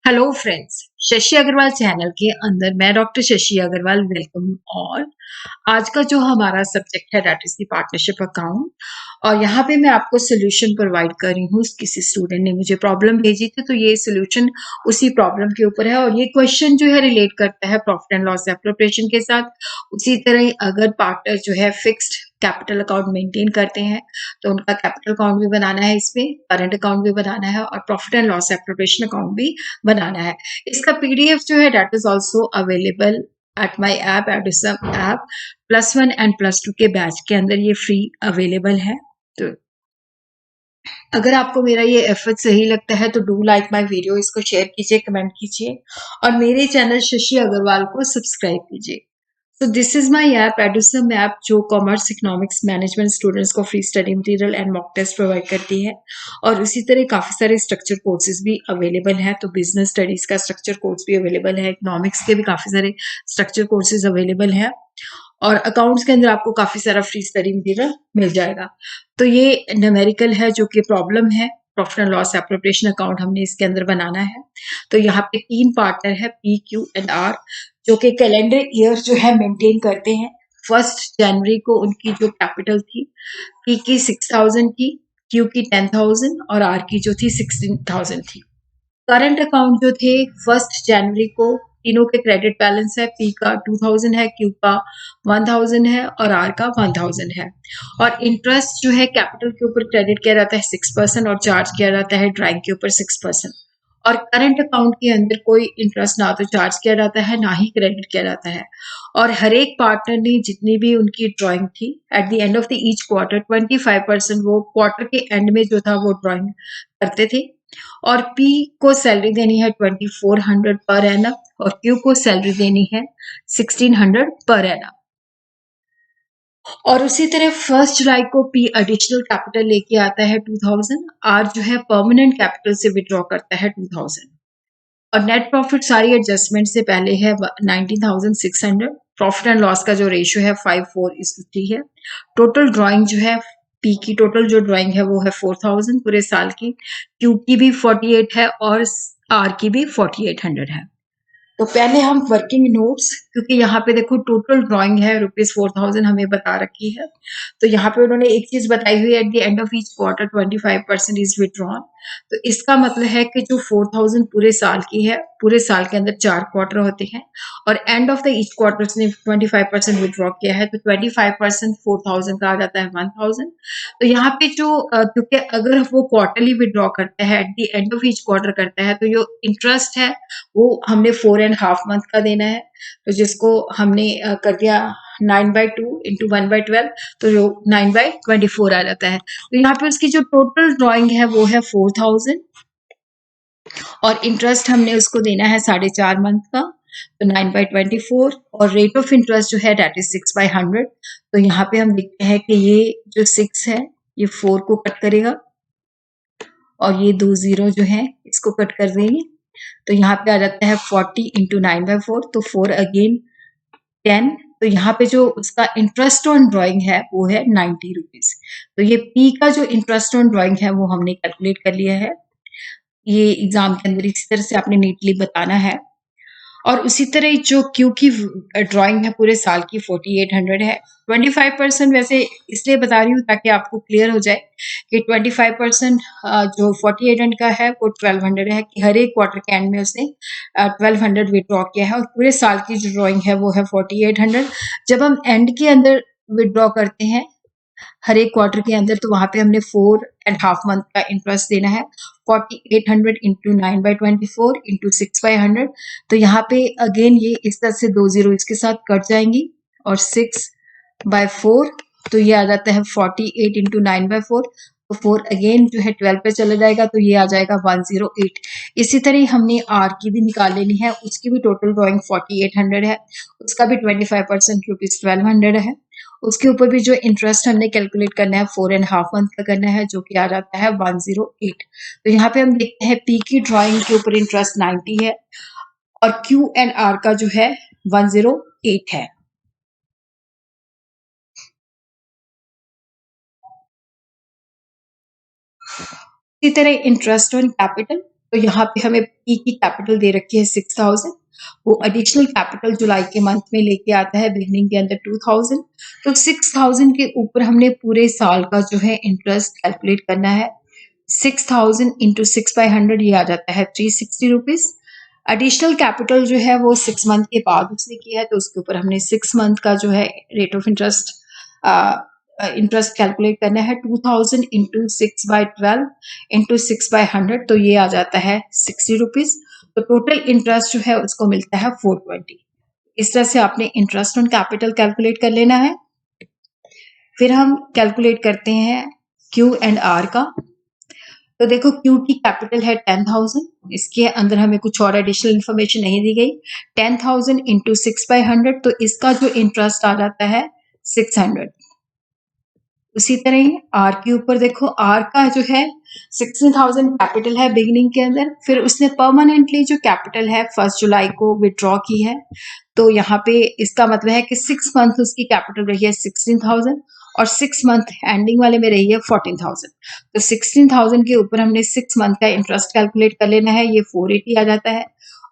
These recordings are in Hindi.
Hello friends, Shashi Agarwal channel के अंदर मैं doctor Shashi Agarwal welcome all. आज का जो हमारा सब्जेक्ट है that is the partnership account और यहाँ पे मैं आपको सोल्यूशन प्रोवाइड कर रही हूँ। किसी स्टूडेंट ने मुझे प्रॉब्लम भेजी थी तो ये सोल्यूशन उसी प्रॉब्लम के ऊपर है और ये क्वेश्चन जो है रिलेट करता है प्रॉफिट एंड लॉस एप्रोप्रिएशन के साथ। उसी तरह ही अगर पार्टनर जो है फिक्स्ड कैपिटल अकाउंट मेंटेन करते हैं तो उनका कैपिटल अकाउंट भी बनाना है, इसमें करंट अकाउंट भी बनाना है और profit and loss appropriation account भी बनाना है। इसका पीडीएफ जो है that is also available at my app Edusum app +1 and +2 के बैच के अंदर ये फ्री अवेलेबल है। तो अगर आपको मेरा ये एफर्ट सही लगता है तो डू लाइक माय वीडियो, इसको शेयर कीजिए, कमेंट कीजिए और मेरे चैनल शशि अग्रवाल को सब्सक्राइब कीजिए। So this is my app Edusum app जो कॉमर्स इकोनॉमिक्स मैनेजमेंट स्टूडेंट्स को free study material and mock test provide करती है और उसी तरह काफी सारे स्ट्रक्चर कोर्सेज भी अवेलेबल है। तो बिजनेस स्टडीज का स्ट्रक्चर कोर्स भी अवेलेबल है, इकोनॉमिक्स के भी काफी सारे स्ट्रक्चर कोर्सेज अवेलेबल है और अकाउंट्स के अंदर आपको काफी सारा फ्री स्टडी मटेरियल मिल जाएगा। तो ये न्यूमेरिकल है जो कि प्रॉब्लम है, profit and loss appropriation account हमने इसके अंदर बनाना है। तो यहाँ पे 3 पार्टनर है पी, क्यू एंड आर जो कि कैलेंडर ईयर जो है मेंटेन करते हैं। 1 जनवरी को उनकी जो कैपिटल थी, पी की 6,000 थी, क्यू की 10,000 और आर की जो थी 16,000 थी। करंट अकाउंट जो थे 1 जनवरी को तीनों के क्रेडिट बैलेंस है, पी का 2,000 है, क्यू का 1,000 है और आर का 1,000 है। और इंटरेस्ट जो है कैपिटल के ऊपर क्रेडिट किया जाता है 6% और चार्ज किया जाता है ड्राइंग के ऊपर 6%। और करंट अकाउंट के अंदर कोई इंटरेस्ट ना तो चार्ज किया जाता है ना ही क्रेडिट किया जाता है। और हर एक पार्टनर ने जितनी भी उनकी ड्राइंग थी at the end of the each quarter 25% वो क्वार्टर के एंड में जो था वो ड्राइंग करते थे। और पी को सैलरी देनी है 2,400 पर एनम और क्यू को सैलरी देनी है 1,600 पर एनम। और उसी तरह 1 जुलाई को पी एडिशनल कैपिटल लेके आता है 2,000, आर जो है परमानेंट कैपिटल से विड्रॉ करता है 2,000 और नेट प्रॉफिट सारी एडजस्टमेंट से पहले है 19,600। प्रॉफिट एंड लॉस का जो रेशियो है 5:4 है। टोटल ड्राइंग जो है पी की टोटल जो ड्राइंग है वो है 4,000 पूरे साल की, क्यू की भी 48 है और आर की भी 4,800 है। तो पहले हम वर्किंग नोट्स, क्योंकि यहाँ पे देखो टोटल ड्राइंग है ₹4,000 हमें बता रखी है। तो यहाँ पे उन्होंने एक चीज बताई हुई है at the end of each quarter 25% is withdrawn. तो इसका मतलब है कि जो 4,000 पूरे साल की है, पूरे साल के अंदर 4 क्वार्टर होते हैं और end of the each quarter ने 25% विड्रॉ किया है तो 25% 4,000 का आ जाता है 1,000। तो यहाँ पे जो क्योंकि अगर वो क्वार्टरली विड्रॉ करता है at the end of each quarter करता है तो जो इंटरेस्ट है वो हमने 4.5 मंथ का देना है। तो जिसको हमने कर दिया 9/2 इंटू 1/12 तो जो 9/24 आ जाता है। तो यहाँ पे उसकी जो टोटल ड्राइंग है वो है 4,000 और इंटरेस्ट हमने उसको देना है 4.5 मंथ का, तो 9/24 और रेट ऑफ इंटरेस्ट जो है डेट इज 6/100। तो यहाँ पे हम देखते हैं कि ये जो 6 है ये 4 को कट करेगा और ये 2 0 जो है इसको कट कर देंगे। तो यहाँ पे आ जाता है 40 इंटू 9/4 तो 4 अगेन 10। तो यहाँ पे जो उसका इंटरेस्ट ऑन ड्राइंग है वो है 90 रुपीज। तो ये पी का जो इंटरेस्ट ऑन ड्राइंग है वो हमने कैलकुलेट कर लिया है। ये एग्जाम के अंदर इसी तरह से आपने नीटली बताना है। और उसी तरह जो क्यू की ड्राइंग है पूरे साल की 4,800 है। 25% वैसे इसलिए बता रही हूँ ताकि आपको क्लियर हो जाए कि 25% जो 4,800 का है वो 1,200 है कि हर एक क्वार्टर के एंड में उसने 1,200 विड्रॉ किया है और पूरे साल की जो ड्राइंग है वो है 4,800। जब हम एंड के अंदर विड्रॉ करते हैं हर एक क्वार्टर के अंदर तो वहां पे हमने 4.5 मंथ का इंटरेस्ट देना है 4,800 इंटू 9/24 इंटू 6/100। तो यहाँ पे अगेन ये इस तरह से 2 0 इसके साथ कट जाएंगी और 6/4 तो ये आ जाता है 48 इंटू 9/4 तो 4 अगेन जो है 12 पे चला जाएगा तो ये आ जाएगा 108। इसी तरह हमने आर की भी निकाल लेनी है, उसकी भी टोटल ड्राइंग 4,800 है, उसका भी 25% ₹1,200 है। उसके ऊपर भी जो इंटरेस्ट हमने कैलकुलेट करना है 4.5 मंथ का करना है जो कि आ जाता है 108। तो यहाँ पे हम देखते हैं पी की ड्राइंग के ऊपर इंटरेस्ट 90 है और क्यू एंड आर का जो है 108 है। इसी तरह इंटरेस्ट ऑन कैपिटल, तो यहाँ पे हमें पी की कैपिटल दे रखी है 6000, वो एडिशनल कैपिटल जुलाई के मंथ में लेके आता है बिगनिंग के अंदर 2000। तो 6000 के ऊपर हमने पूरे साल का जो है इंटरेस्ट कैलकुलेट करना है। 6000 इंटू 6/100 ये आ जाता है 360 रुपीज। एडिशनल कैपिटल जो है वो 6 मंथ के बाद उसने किया है, तो उसके ऊपर हमने 6 मंथ का जो है रेट ऑफ इंटरेस्ट कैलकुलेट करना है। 2000 इंटू 6/12 इंटू 6/100, तो ये आ जाता है 60 रुपीज। तो टोटल इंटरेस्ट जो है उसको मिलता है 420। इस तरह से आपने इंटरेस्ट ऑन कैपिटल कैलकुलेट कर लेना है। फिर हम कैलकुलेट करते हैं क्यू एंड आर का। तो देखो क्यू की कैपिटल है 10,000, इसके अंदर हमें कुछ और एडिशनल इन्फॉर्मेशन नहीं दी गई। 10,000 इंटू 6/100, तो इसका जो इंटरेस्ट आ जाता है 600। उसी तरह ही आर के ऊपर देखो, आर का जो है 16,000 कैपिटल है बिगिनिंग के अंदर, फिर उसने परमानेंटली जो कैपिटल है 1 जुलाई को विड्रॉ की है। तो यहाँ पे इसका मतलब है कि 6 मंथ उसकी कैपिटल रही है 16,000 और 6 मंथ एंडिंग वाले में रही है 14,000। तो 16,000 के ऊपर हमने 6 मंथ का इंटरेस्ट कैलकुलेट कर लेना है, ये 480 आ जाता है।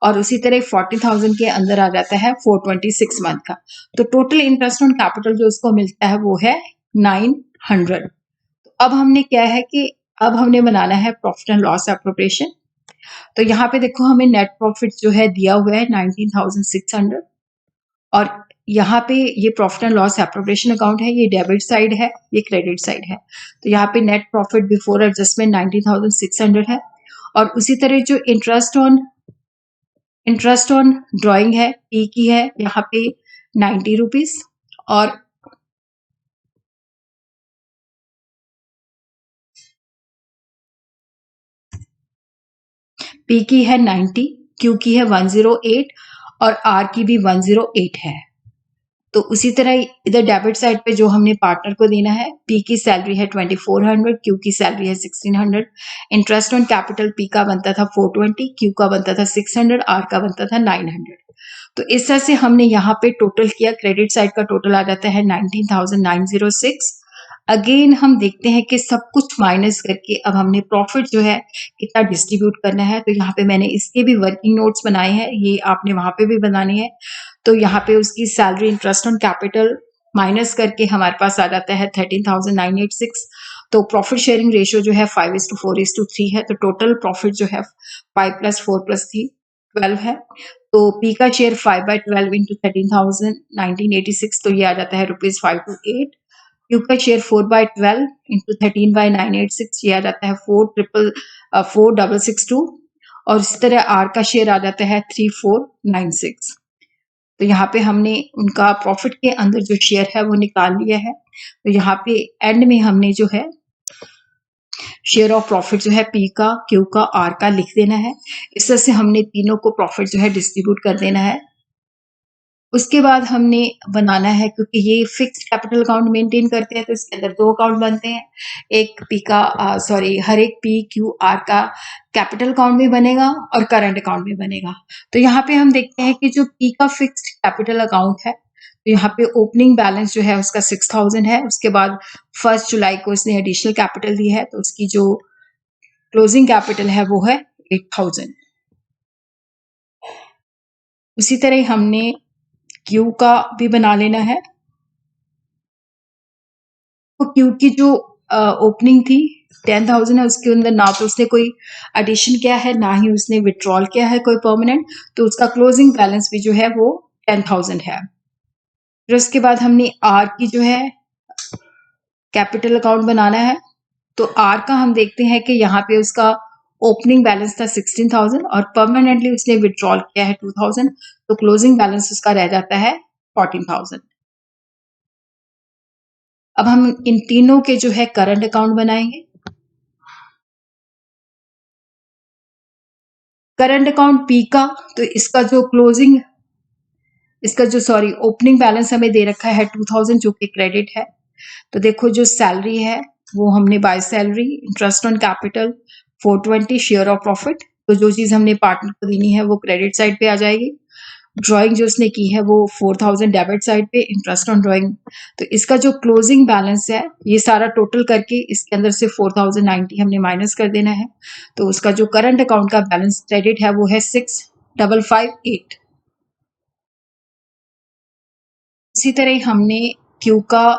और उसी तरह 40,000 के अंदर आ जाता है 426 मंथ का। तो टोटल इंटरेस्ट ऑन कैपिटल जो उसको मिलता है वो है 900। तो अब हमने क्या है कि अब हमने बनाना है प्रॉफिट एंड लॉस एप्रोप्रिएशन। तो यहाँ पे देखो हमें नेट प्रॉफिट जो है दिया हुआ है 19,600, और यहाँ पे ये profit and loss appropriation account है, ये डेबिट साइड है, ये क्रेडिट साइड है। तो यहाँ पे नेट प्रॉफिट बिफोर एडजस्टमेंट 19,600 है। और उसी तरह जो इंटरेस्ट ऑन ड्रॉइंग है पी की है यहाँ पे 90 रुपीज, और पी की है 90, क्यू की है 108 और आर की भी 108 है। तो उसी तरह इधर डेबिट साइड पे जो हमने पार्टनर को देना है, पी की सैलरी है 2400, क्यू की सैलरी है 1600। इंटरेस्ट ऑन कैपिटल पी का बनता था 420, क्यू का बनता था 600, आर का बनता था 900। तो इस तरह से हमने यहाँ पे टोटल किया, क्रेडिट साइड का टोटल आ जाता है 19,906। अगेन हम देखते हैं कि सब कुछ माइनस करके अब हमने प्रॉफिट जो है कितना डिस्ट्रीब्यूट करना है। तो यहाँ पे मैंने इसके भी वर्किंग नोट्स बनाए हैं, ये आपने वहां पे भी बनाने हैं। तो यहाँ पे उसकी salary interest on capital minus करके हमारे पास आ जाता है 13,986। तो प्रॉफिट शेयरिंग रेशियो जो है 5:4:3 है। तो टोटल प्रॉफिट जो है 5 + 4 + 3 12 है। तो पी का शेयर 5/12 इंटू 13,986, तो ये आ जाता है ₹528। क्यू का शेयर 4/12 इंटू 13/986, ये आ जाता है 4,662। और इसी तरह आर का शेयर आ जाता है 3,496। तो यहाँ पे हमने उनका प्रॉफिट के अंदर जो शेयर है वो निकाल लिया है। तो यहाँ पे एंड में हमने जो है शेयर ऑफ प्रॉफिट जो है पी का, क्यू का, आर का लिख देना है। इस तरह से हमने तीनों को प्रॉफिट जो है डिस्ट्रीब्यूट कर देना है। उसके बाद हमने बनाना है, क्योंकि ये फिक्स्ड कैपिटल अकाउंट मेंटेन करते हैं तो इसके अंदर 2 अकाउंट बनते हैं। एक पी का हर एक पी क्यू आर का कैपिटल अकाउंट भी बनेगा और करंट अकाउंट भी बनेगा। तो यहाँ पे हम देखते हैं कि जो पी का फिक्स्ड कैपिटल अकाउंट है, तो यहाँ पे ओपनिंग बैलेंस जो है उसका 6,000 है। उसके बाद 1 जुलाई को उसने एडिशनल कैपिटल दी है, तो उसकी जो क्लोजिंग कैपिटल है वो है 8,000। उसी तरह हमने क्यू का भी बना लेना है। तो क्यू की जो ओपनिंग थी 10,000 है, उसके अंदर ना तो उसने कोई एडिशन किया है ना ही उसने विड्रॉल किया है कोई परमानेंट, तो उसका क्लोजिंग बैलेंस भी जो है वो 10,000 है। फिर उसके बाद हमने आर की जो है कैपिटल अकाउंट बनाना है। तो आर का हम देखते हैं कि यहाँ पे उसका ओपनिंग बैलेंस था 16,000 और परमानेंटली उसने विड्रॉल किया है 2,000, तो क्लोजिंग बैलेंस उसका रह जाता है 14,000। अब हम इन तीनों के जो है करंट अकाउंट बनाएंगे। करंट अकाउंट पी का, तो इसका जो ओपनिंग बैलेंस हमें दे रखा है 2,000 जो कि क्रेडिट है। तो देखो जो सैलरी है वो हमने by salary, interest on capital 420, share of profit, तो जो चीज हमने पार्टनर को देनी है वो क्रेडिट साइड पे आ जाएगी। ड्राइंग जो उसने की है वो 4000 डेबिट साइड पे, इंटरेस्ट ऑन ड्राइंग। तो इसका जो क्लोजिंग बैलेंस है ये सारा टोटल करके इसके अंदर से 4090 हमने माइनस कर देना है। तो उसका जो करंट अकाउंट का बैलेंस क्रेडिट है वो है 6558। इसी तरह हमने क्यू का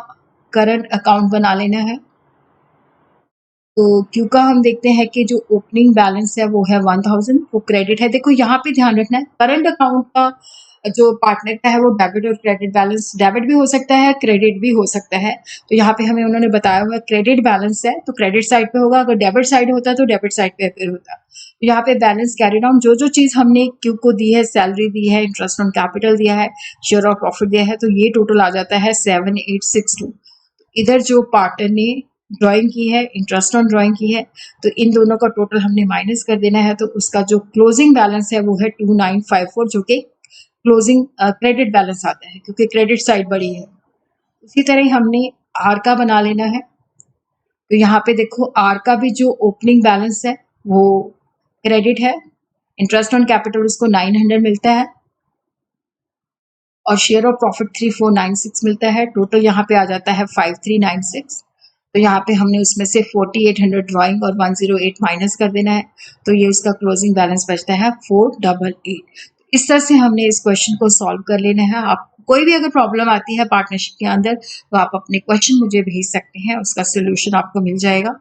करंट अकाउंट बना लेना है। तो क्यू का हम देखते हैं कि जो ओपनिंग बैलेंस है वो है 1000, वो क्रेडिट है। देखो यहाँ पे ध्यान रखना है, करंट अकाउंट का जो पार्टनर का है वो डेबिट और क्रेडिट बैलेंस, डेबिट भी हो सकता है क्रेडिट भी हो सकता है। तो यहाँ पे हमें उन्होंने बताया हुआ क्रेडिट बैलेंस है तो क्रेडिट साइड पे होगा, अगर डेबिट साइड होता तो डेबिट साइड पे फिर होता। तो यहाँ पे बैलेंस कैरी डाउन, जो जो चीज हमने क्यू को दी है, सैलरी दी है, इंटरेस्ट ऑन कैपिटल दिया है, शेयर ऑफ प्रॉफिट दिया है, तो ये टोटल आ जाता है 7862। इधर जो पार्टनर ने ड्राइंग की है, इंटरेस्ट ऑन ड्राइंग की है, तो इन दोनों का टोटल हमने माइनस कर देना है। तो उसका जो क्लोजिंग बैलेंस है वो है 2954, जो कि क्लोजिंग क्रेडिट बैलेंस आता है क्योंकि क्रेडिट साइड बड़ी है। उसी तरह हमने आर का बना लेना है। तो यहाँ पे देखो आर का भी जो ओपनिंग बैलेंस है वो क्रेडिट है, इंटरेस्ट ऑन कैपिटल उसको 900 मिलता है और शेयर ऑफ प्रॉफिट 3496 मिलता है। टोटल यहाँ पे आ जाता है 5396। तो यहाँ पे हमने उसमें से 4800 ड्राइंग और 108 माइनस कर देना है। तो ये उसका क्लोजिंग बैलेंस बचता है 488। इस तरह से हमने इस क्वेश्चन को सॉल्व कर लेना है। आप कोई भी अगर प्रॉब्लम आती है पार्टनरशिप के अंदर तो आप अपने क्वेश्चन मुझे भेज सकते हैं, उसका सोल्यूशन आपको मिल जाएगा।